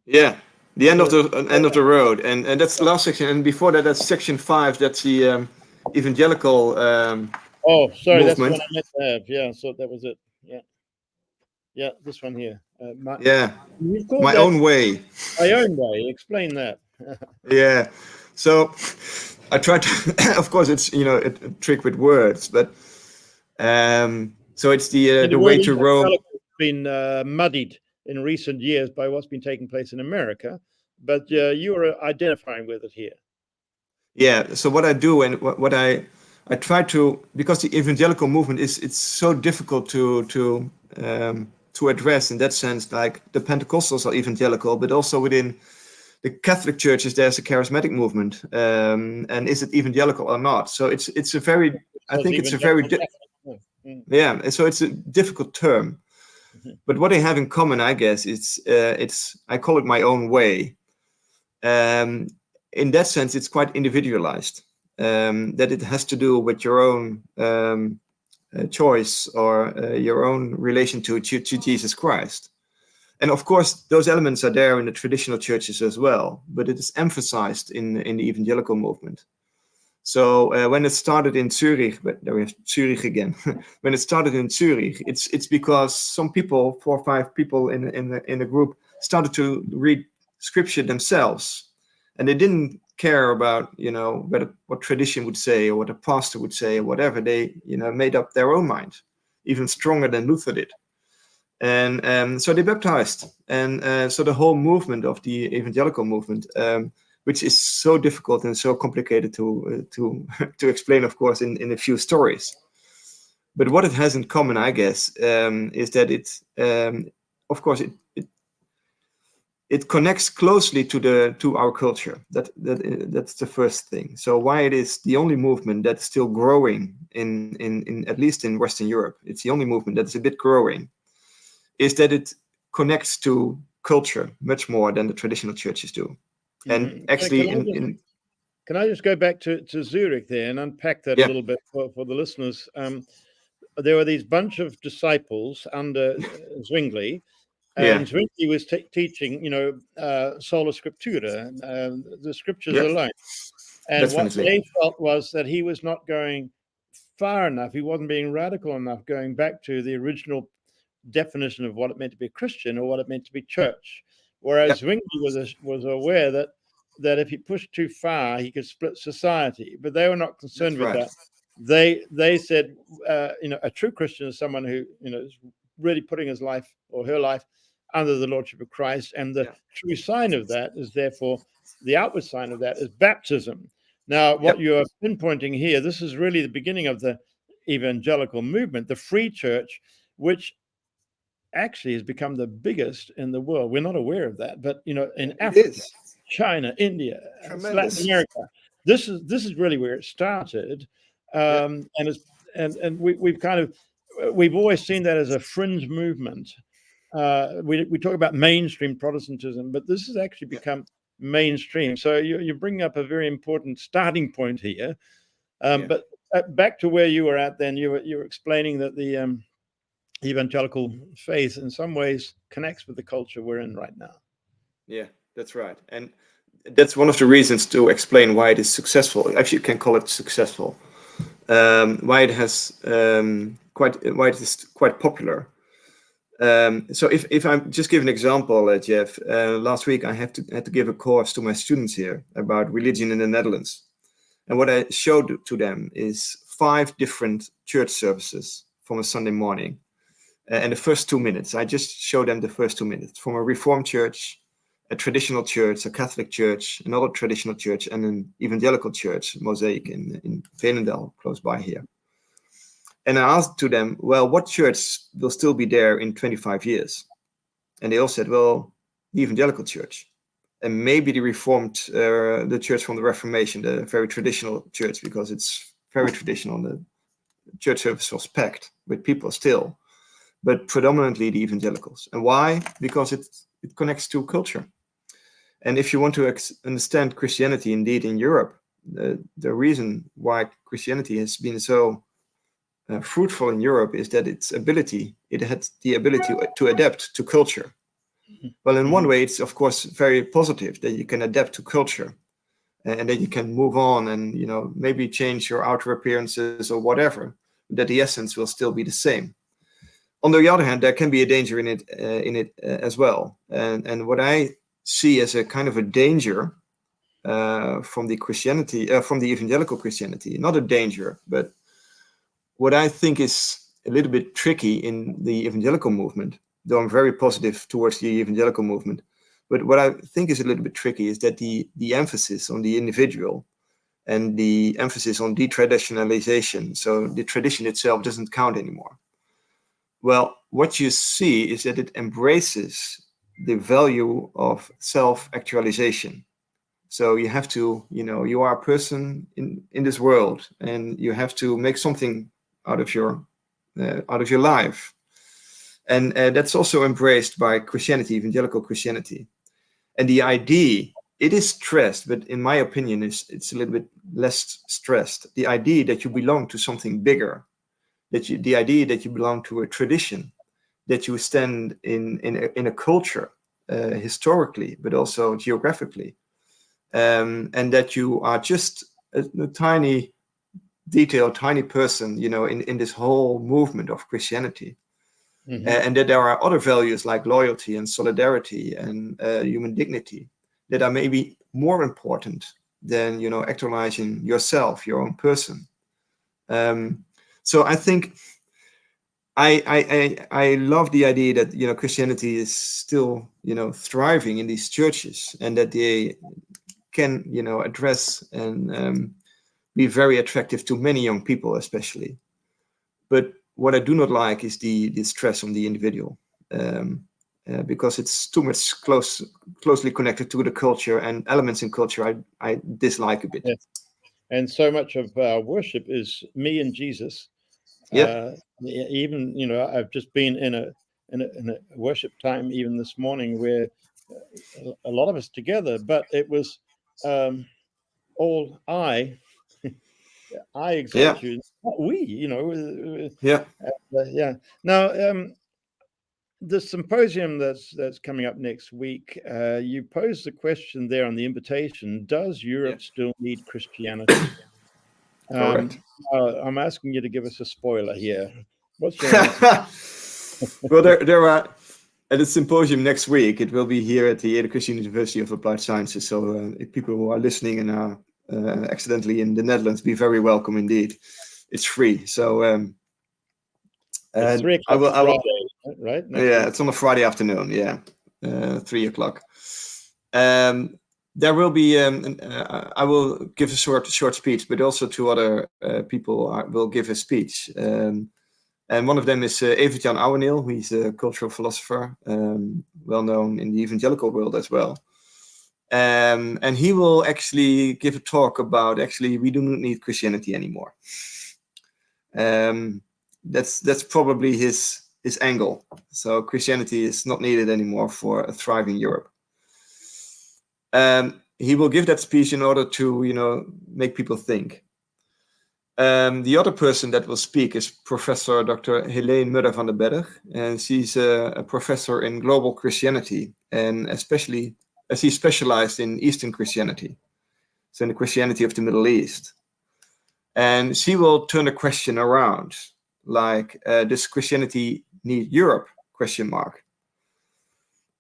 Yeah, the end of the road, and that's the last section. And before that, that's section 5. That's the evangelical. Oh, sorry, movement. that's what I meant to have. Yeah, so that was it. Yeah, this one here. My own way. My own way. Explain that. Yeah, so I tried to. Of course, it's a trick with words, but so it's the way to Rome. Been muddied in recent years by what's been taking place in America, but you are identifying with it here. Yeah. So what I do, and what I try to, because the evangelical movement it's so difficult to address in that sense. Like the Pentecostals are evangelical, but also within the Catholic churches there's a charismatic movement, and is it evangelical or not? So it's a very, I think it's a very so it's a difficult term. But what they have in common, I guess, it's I call it my own way. In that sense, it's quite individualized. That it has to do with your own choice or your own relation to Jesus Christ. And of course, those elements are there in the traditional churches as well, but it is emphasized in the evangelical movement. So when it started in Zurich, but there we have Zurich again. When it started in Zurich, it's because some people, 4 or 5 people in a group, started to read scripture themselves, and they didn't care about what tradition would say or what a pastor would say or whatever. They made up their own mind, even stronger than Luther did, and so they baptized, and so the whole movement of the evangelical movement. Which is so difficult and so complicated to explain, of course, in a few stories. But what it has in common, I guess, is that of course, it connects closely to our culture. That's the first thing. So why it is the only movement that's still growing in at least in Western Europe, it's the only movement that is a bit growing, is that it connects to culture much more than the traditional churches do. And actually, can I just go back to Zurich there and unpack that a little bit for the listeners? There were these bunch of disciples under Zwingli, and Zwingli was teaching, sola scriptura, the scriptures alone. And Definitely. what they felt was that he was not going far enough. He wasn't being radical enough, going back to the original definition of what it meant to be a Christian or what it meant to be church. Whereas Zwingli was aware that if he pushed too far, he could split society. But they were not concerned with that. They said, a true Christian is someone who is really putting his life or her life under the lordship of Christ, and the true sign of that is therefore the outward sign of that is baptism. Now, what you're pinpointing here, this is really the beginning of the evangelical movement, the free church, which actually has become the biggest in the world. We're not aware of that, but in Africa, China, India, Latin America, this is really where it started, and we've always seen that as a fringe movement. We talk about mainstream Protestantism, but this has actually become mainstream. So you bring up a very important starting point here. Yeah. But back to where you were at, then you were explaining that the evangelical faith in some ways connects with the culture we're in right now. Yeah, that's right. And that's one of the reasons to explain why it is successful, if you can call it successful, why it has why it is quite popular. So if I just give an example, Jeff, last week I had to give a course to my students here about religion in the Netherlands. And what I showed to them is 5 different church services from a Sunday morning. And the first 2 minutes, I just showed them the first 2 minutes from a Reformed church, a traditional church, a Catholic church, another traditional church, and an evangelical church, Mosaic in Veenendaal, close by here. And I asked to them, well, what church will still be there in 25 years? And they all said, well, the evangelical church. And maybe the Reformed, the church from the Reformation, the very traditional church, because it's very traditional. The church service was packed with people still, but predominantly the evangelicals. And why? Because it connects to culture. And if you want to understand Christianity indeed in Europe, the reason why Christianity has been so fruitful in Europe is that it had the ability to adapt to culture. Well, in one way, it's of course very positive that you can adapt to culture and that you can move on and, you know, maybe change your outer appearances or whatever, that the essence will still be the same. On the other hand, there can be a danger in it as well. And what I see as a kind of a danger from the Christianity, from the evangelical Christianity, not a danger, but what I think is a little bit tricky in the evangelical movement, though I'm very positive towards the evangelical movement, but what I think is a little bit tricky is that the emphasis on the individual and the emphasis on detraditionalization, so the tradition itself doesn't count anymore. Well, what you see is that it embraces the value of self-actualization. So you have to, you know, you are a person in this world, and you have to make something out of your life, and that's also embraced by Christianity, evangelical Christianity. And the idea, it is stressed, but in my opinion, it's a little bit less stressed. The idea that you belong to something bigger, the idea that you belong to a tradition, that you stand in a culture, historically, but also geographically, and that you are just a tiny detail, tiny person, you know, in this whole movement of Christianity. And that there are other values like loyalty and solidarity and human dignity that are maybe more important than, you know, actualizing yourself, your own person. So I think I love the idea that, you know, Christianity is still, you know, thriving in these churches, and that they can, you know, address and be very attractive to many young people, especially. But what I do not like is the stress on the individual, because it's too much closely connected to the culture, and elements in culture I dislike a bit. Yes. And so much of our worship is me and Jesus. Yeah. Even, you know, I've just been in a worship time even this morning where a lot of us together, but it was all I exalt you, not we, you know. Yeah. Yeah. Now, the symposium that's coming up next week, you posed the question there on the invitation: does Europe still need Christianity? Correct. I'm asking you to give us a spoiler here. What's your answer? Well, there are at the symposium next week. It will be here at the Education University of Applied Sciences. So if people who are listening and are accidentally in the Netherlands, be very welcome indeed. It's free. So it's 3 o'clock Friday, right? Yeah, it's on a Friday afternoon. Yeah, 3 o'clock. There will be. I will give a short speech, but also 2 other people will give a speech. And one of them is Evert-Jan Ouweneel. He's a cultural philosopher, well known in the evangelical world as well. And he will actually give a talk about we do not need Christianity anymore. That's probably his angle. So Christianity is not needed anymore for a thriving Europe. He will give that speech in order to, make people think. The other person that will speak is Professor Dr. Helene Mudder van den Berg, and she's a professor in global Christianity, and especially she's specialized in Eastern Christianity, so in the Christianity of the Middle East. And she will turn the question around, like, does Christianity need Europe? ?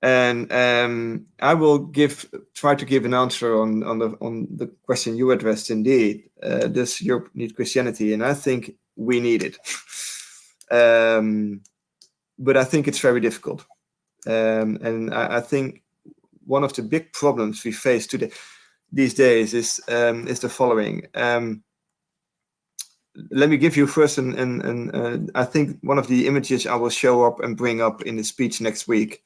And I will try to give an answer on the question you addressed. Indeed, does Europe need Christianity? And I think we need it, but I think it's very difficult. And I think one of the big problems we face these days is the following. Let me give you first, I think one of the images I will show up and bring up in the speech next week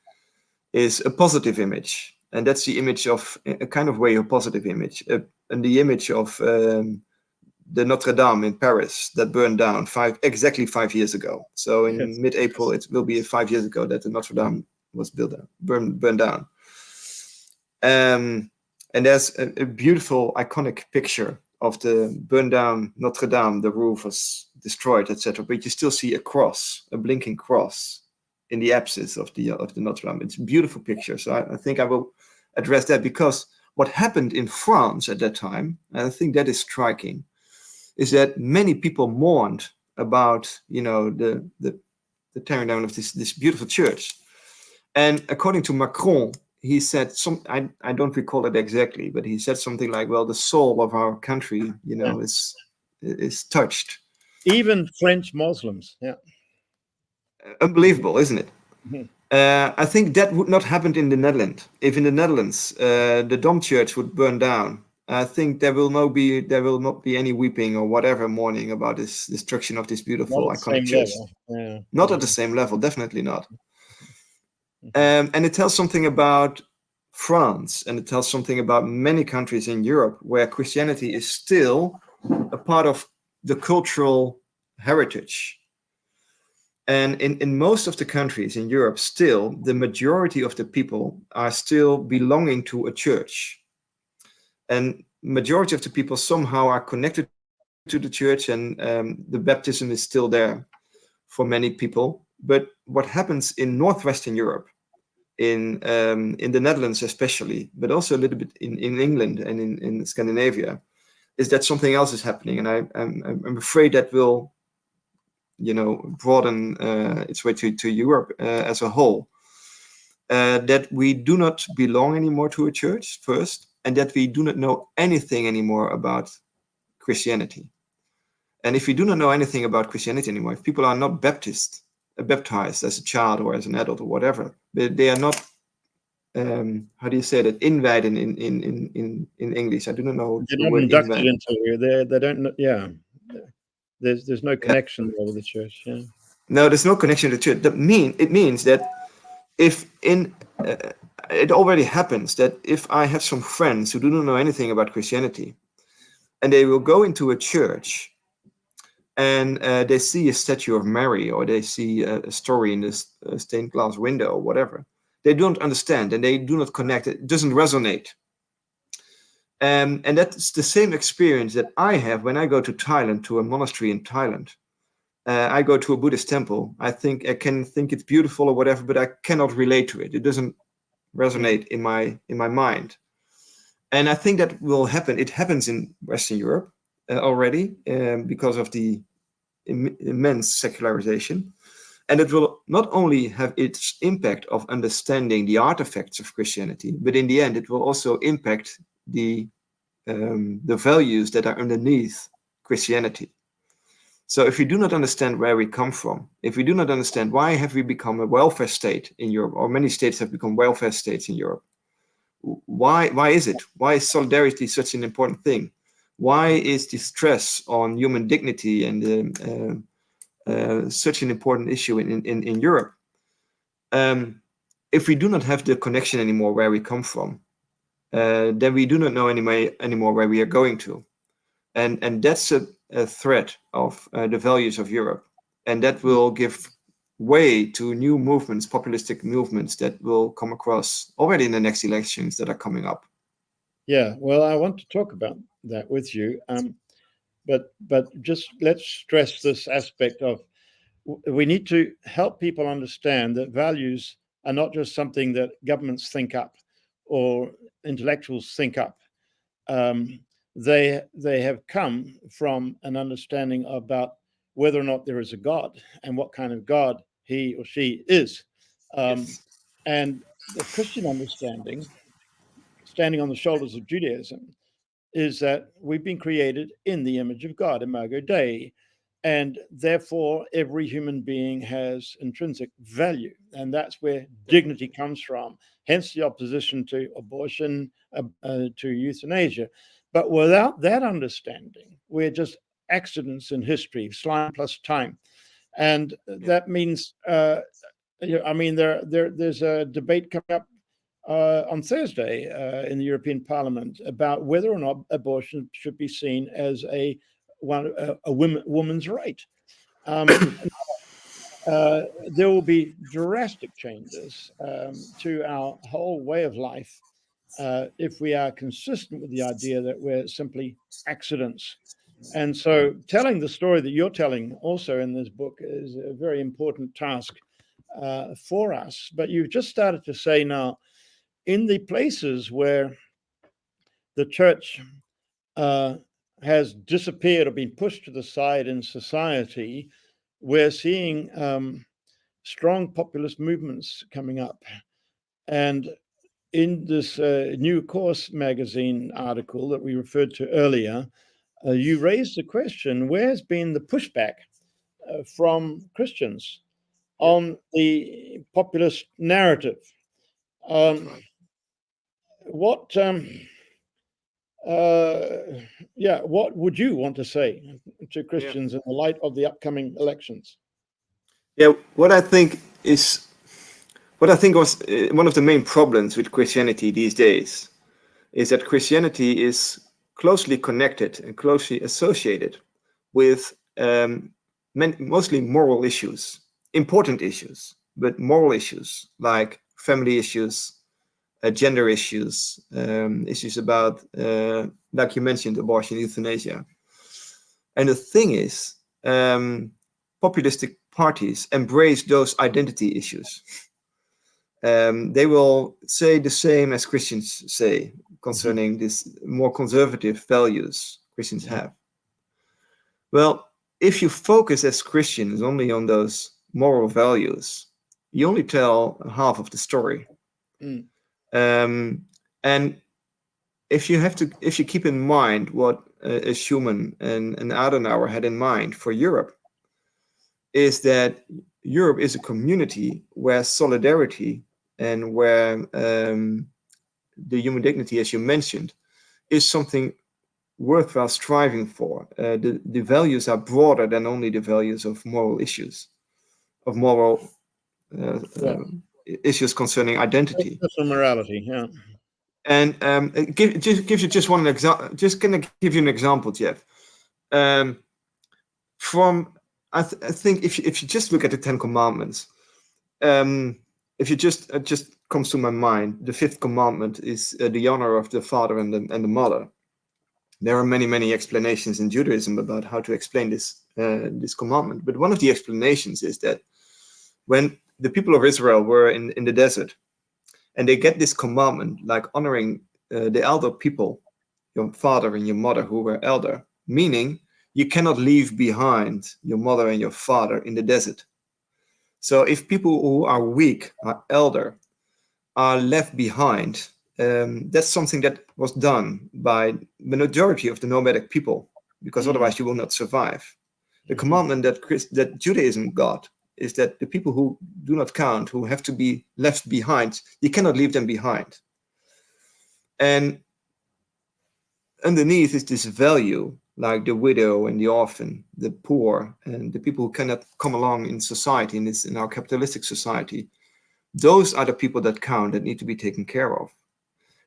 is a positive image, and that's the image of a kind of way, a positive image, and the image of the Notre Dame in Paris that burned down exactly 5 years ago. So in mid-April, it will be 5 years ago that the Notre Dame was burned down. And there's a beautiful, iconic picture of the burned down Notre Dame. The roof was destroyed, etc. But you still see a cross, a blinking cross, in the apsis of the Notre Dame. It's a beautiful picture. So I think I will address that, because what happened in France at that time, and I think that is striking, is that many people mourned about, the tearing down of this beautiful church. And according to Macron, he said I don't recall it exactly, but he said something like, well, the soul of our country, is touched. Even French Muslims, yeah. Unbelievable, isn't it? Mhm. I think that would not happen in the Netherlands. If in the Netherlands the Dom Church would burn down, I think there will not be any weeping or whatever mourning about this destruction of this beautiful, iconic church. Yeah. Not at the same level, definitely not. And it tells something about France, and it tells something about many countries in Europe where Christianity is still a part of the cultural heritage. And in most of the countries in Europe, still, the majority of the people are still belonging to a church. And majority of the people somehow are connected to the church, and the baptism is still there for many people. But what happens in Northwestern Europe, in the Netherlands especially, but also a little bit in England and in Scandinavia, is that something else is happening. And I'm afraid that will broaden its way to Europe as a whole. That we do not belong anymore to a church, first, and that we do not know anything anymore about Christianity. And if we do not know anything about Christianity anymore, if people are not baptized as a child or as an adult or whatever, they are not, how do you say that, invited in English? I do not know They're the not word inducted invited. into. They don't. Yeah. There's no connection there with the church. Yeah. No, there's no connection to the church. It means that if it already happens that if I have some friends who do not know anything about Christianity, and they will go into a church, and they see a statue of Mary, or they see a story in this stained glass window or whatever, they don't understand and they do not connect. It doesn't resonate. And that's the same experience that I have when I go to Thailand, to a monastery in Thailand. I go to a Buddhist temple. I can think it's beautiful or whatever, but I cannot relate to it. It doesn't resonate in my mind. And I think that will happen. It happens in Western Europe already because of the immense secularization. And it will not only have its impact of understanding the artifacts of Christianity, but in the end, it will also impact the values that are underneath Christianity. So if we do not understand where we come from, if we do not understand why have we become a welfare state in Europe, or many states have become welfare states in Europe, why is it? Why is solidarity such an important thing? Why is the stress on human dignity and such an important issue in Europe? If we do not have the connection anymore where we come from, then we do not know anymore where we are going to. And that's a threat of the values of Europe. And that will give way to new movements, populistic movements that will come across already in the next elections that are coming up. Yeah, well, I want to talk about that with you. But just let's stress this aspect of we need to help people understand that values are not just something that governments think up or intellectuals think up. Um, they have come from an understanding about whether or not there is a God and what kind of God he or she is. Um, Yes. and the Christian understanding, standing on the shoulders of Judaism, is that we've been created in the image of God, Imago Dei, and therefore every human being has intrinsic value, and that's where dignity comes from. Hence the opposition to abortion, to euthanasia. But without that understanding, we're just accidents in history, slime plus time, and Yeah. that means. I mean, there's a debate coming up on Thursday in the European Parliament about whether or not abortion should be seen as a woman's right. Um, there will be drastic changes to our whole way of life if we are consistent with the idea that we're simply accidents. And so, telling the story that you're telling also in this book is a very important task for us. But you've just started to say now, in the places where the church uh, has disappeared or been pushed to the side in society, we're seeing strong populist movements coming up. And in this New Course magazine article that we referred to earlier, you raised the question, where's been the pushback from Christians Yep. on the populist narrative? That's Um, right. what yeah, what would you want to say to Yeah. Christians in the light of the upcoming elections? Yeah. What I think was one of the main problems with Christianity these days is that Christianity is closely connected and closely associated with mostly moral issues, important issues, but moral issues like family issues, gender issues, issues about, like you mentioned, abortion, euthanasia. And the thing is, populistic parties embrace those identity issues. They will say the same as Christians say concerning this more conservative values Christians have. Well, if you focus as Christians only on those moral values, you only tell half of the story. Mm. And if you keep in mind what Schuman and Adenauer had in mind for Europe, is that Europe is a community where solidarity and where the human dignity, as you mentioned, is something worthwhile striving for. The values are broader than only the values of moral issues, of moral uh, Yeah, uh, issues concerning identity. personal morality. Yeah. And just gives you just one example. Just gonna give you an example, Jeff. Um, from I think if you just look at the Ten Commandments, if you just comes to my mind, the fifth commandment is the honor of the father and the mother. There are many explanations in Judaism about how to explain this commandment, but one of the explanations is that when the people of Israel were in the desert and they get this commandment, like honoring the elder people, your father and your mother who were elder, meaning you cannot leave behind your mother and your father in the desert. So if people who are weak, are elder, are left behind, that's something that was done by the majority of the nomadic people, because Mm. otherwise you will not survive. The Mhm. commandment that Judaism got is that the people who do not count, who have to be left behind, you cannot leave them behind. And underneath is this value, like the widow and the orphan, the poor, and the people who cannot come along in society, in our capitalistic society. Those are the people that count, that need to be taken care of.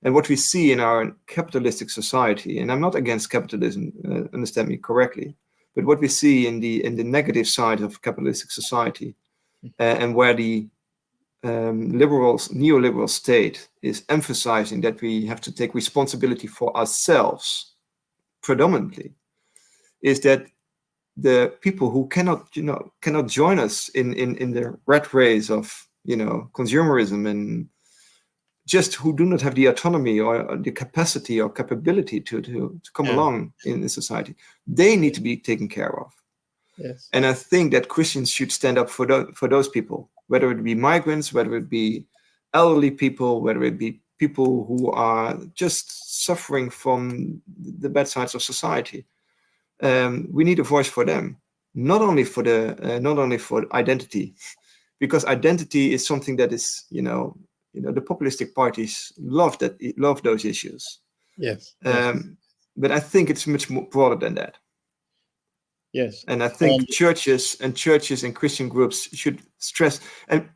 And what we see in our capitalistic society, and I'm not against capitalism, understand me correctly, but what we see in the negative side of capitalistic society, and where the neoliberal state is emphasizing that we have to take responsibility for ourselves predominantly, is that the people who cannot join us in the rat race of consumerism, and just who do not have the autonomy or the capacity or capability to come along in society, they need to be taken care of. Yes. And I think that Christians should stand up for those people, whether it be migrants, whether it be elderly people, whether it be people who are just suffering from the bad sides of society. We need a voice for them, not only for identity, because identity is something that is, the populistic parties love those issues. Yes. But I think it's much more broader than that. Yes. And I think churches and Christian groups should stress, and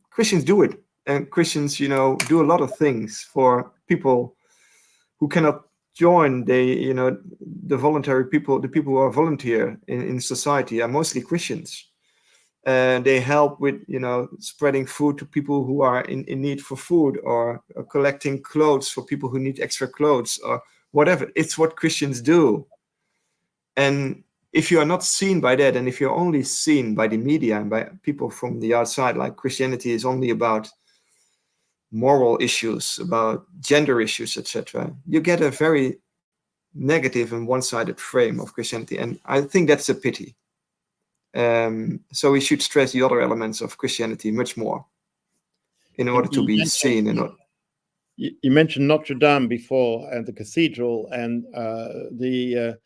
Christians do it, and Christians, do a lot of things for people who cannot join. The voluntary people, the people who are volunteer in society are mostly Christians. And they help with, spreading food to people who are in need for food, or collecting clothes for people who need extra clothes, or whatever. It's what Christians do. And if you are not seen by that, and if you're only seen by the media and by people from the outside, like Christianity is only about moral issues, about gender issues, etc., you get a very negative and one-sided frame of Christianity. And I think that's a pity. So we should stress the other elements of Christianity much more in order to be seen. You mentioned Notre Dame before, and the cathedral, and the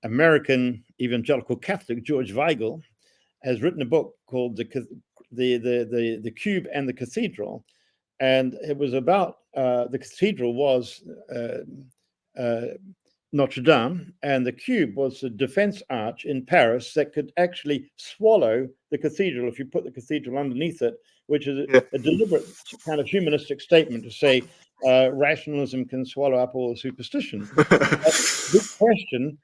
American evangelical Catholic George Weigel has written a book called the Cube and the Cathedral, and it was about the cathedral was Notre Dame, and the cube was the defense arch in Paris that could actually swallow the cathedral if you put the cathedral underneath it, which is a deliberate kind of humanistic statement to say rationalism can swallow up all the superstition. The question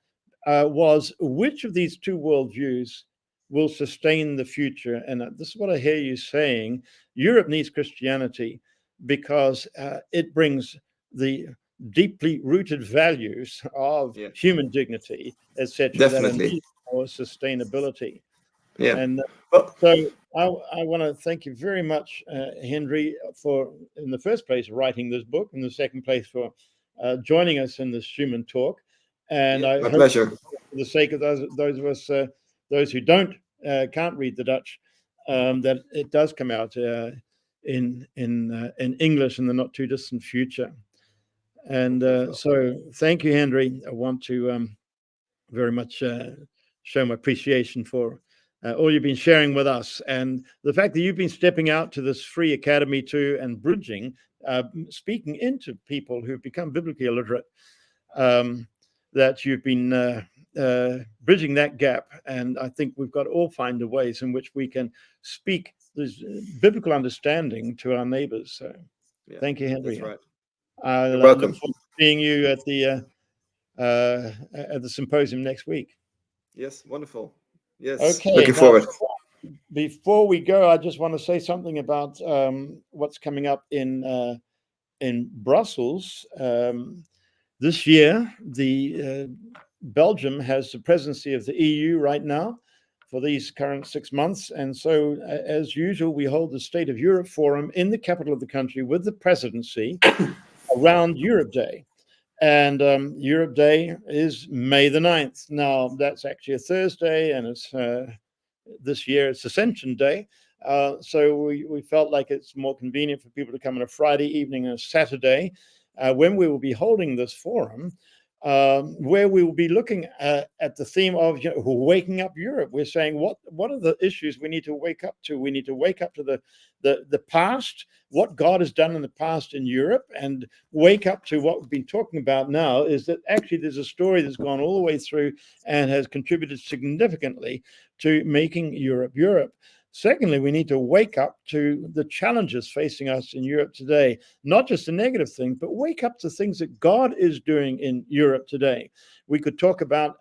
was, which of these two worldviews will sustain the future? And this is what I hear you saying. Europe needs Christianity because it brings the deeply rooted values of human dignity, etc., that are needed for sustainability. And so I want to thank you very much, Hendrie, for, in the first place, writing this book, in the second place, for joining us in this Schuman Talk. And I my hope, pleasure. for the sake of those of us, those who can't read the Dutch, that it does come out in English in the not too distant future. And so thank you, Hendrie. I want to very much show my appreciation for all you've been sharing with us, and the fact that you've been stepping out to this Vrije Academie too, and bridging, speaking into people who've become biblically illiterate, that you've been bridging that gap. And I think we've got to all find the ways in which we can speak this biblical understanding to our neighbors. So thank you, Hendrie. That's right. I'll You're welcome. look forward to seeing you at the symposium next week. Yes, wonderful. Yes, okay. Looking forward. Before we go, I just want to say something about what's coming up in Brussels this year. Belgium has the presidency of the EU right now for these current 6 months, and so as usual, we hold the State of Europe Forum in the capital of the country with the presidency around Europe Day. And Europe Day is May the 9th. Now, that's actually a Thursday, and it's this year it's Ascension Day. So we felt like it's more convenient for people to come on a Friday evening and a Saturday when we will be holding this forum, where we will be looking at the theme of waking up Europe. We're saying what are the issues we need to wake up to? We need to wake up to the past, what God has done in the past in Europe, and wake up to what we've been talking about now, is that actually there's a story that's gone all the way through and has contributed significantly to making Europe Europe. Secondly, we need to wake up to the challenges facing us in Europe today, not just the negative things, but wake up to things that God is doing in Europe today. We could talk about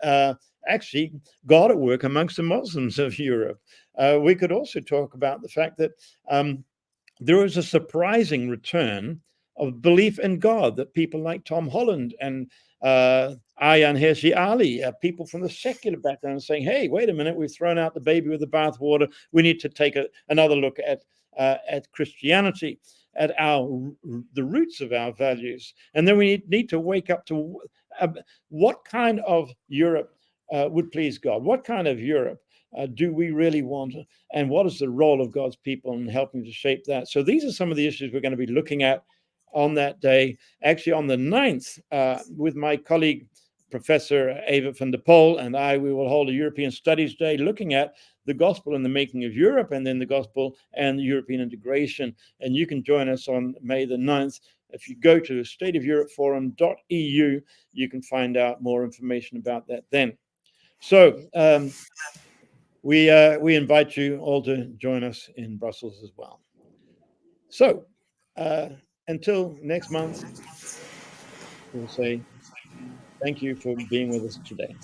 actually God at work amongst the Muslims of Europe. We could also talk about the fact that there was a surprising return of belief in God, that people like Tom Holland and Ayaan Hirsi Ali, people from the secular background, saying, hey, wait a minute, we've thrown out the baby with the bathwater. We need to take another look at Christianity, at the roots of our values. And then we need to wake up to what kind of Europe would please God? What kind of Europe do we really want? And what is the role of God's people in helping to shape that? So these are some of the issues we're going to be looking at on that day. Actually, on the 9th, with my colleague, Professor Evert van der Pol, and we will hold a European Studies Day looking at the gospel and the making of Europe, and then the gospel and European integration. And you can join us on May the 9th. If you go to stateofeuropeforum.eu, you can find out more information about that then. So we invite you all to join us in Brussels as well. So until next month, we'll say thank you for being with us today.